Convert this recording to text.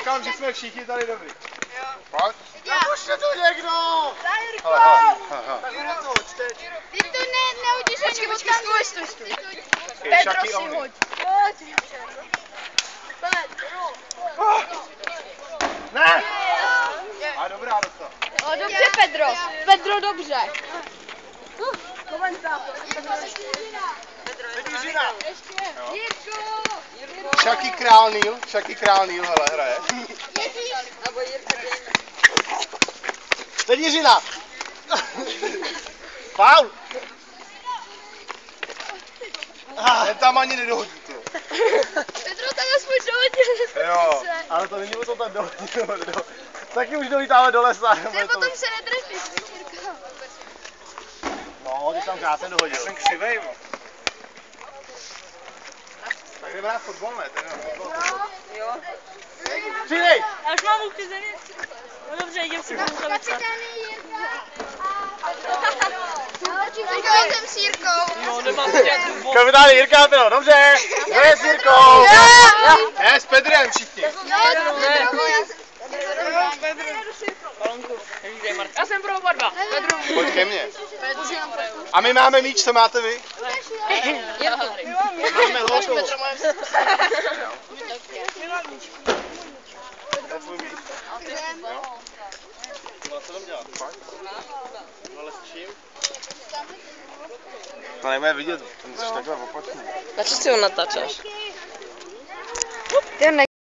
říkám, že jsme všichni tady dobrý. Jo. Pojď. Napušte to někdo! Za Jirko! Tak jde to, čteď. Ty to nehodíš ani od tam. Stůj. Pedro si hoď. Ne! A dobrá dostal. Dobře, Pedro. Pedro, dobře. Jiřina. Jirko! Šaky král Níl, hele, hraje. Teď Jiřina. Faul. Ten tam ani nedohodí, ty. Pedro tam aspoň dohodil. Jo. Ale to není o to tam dohodí. Taky už dolítáme do lesa. Ty potom se nedrepíš, Jirko. No, ty tam krásně dohodil. Jsem křivej, mo. Tak jdeme hrát fotbal, ne? Jo. Přidej! Já už mám uchyzený. No dobře, jdem si koukat. Říkal jsem s Jirkou. Jo, nemám žádnou vodu. Kapitán Jirka Pilo, dobře! Kdo je s Jirkou? Ne, s Pedrem všichni. Já jsem pro oba dva. Pojď ke mně. A my máme míč, co máte vy? Máme loto. To je tvůj míč. Jo. No, co tam dělat? Fakt? No ale s čím? To nebude vidět, to musíš takhle opačně. Na co si ho natáčáš? Ty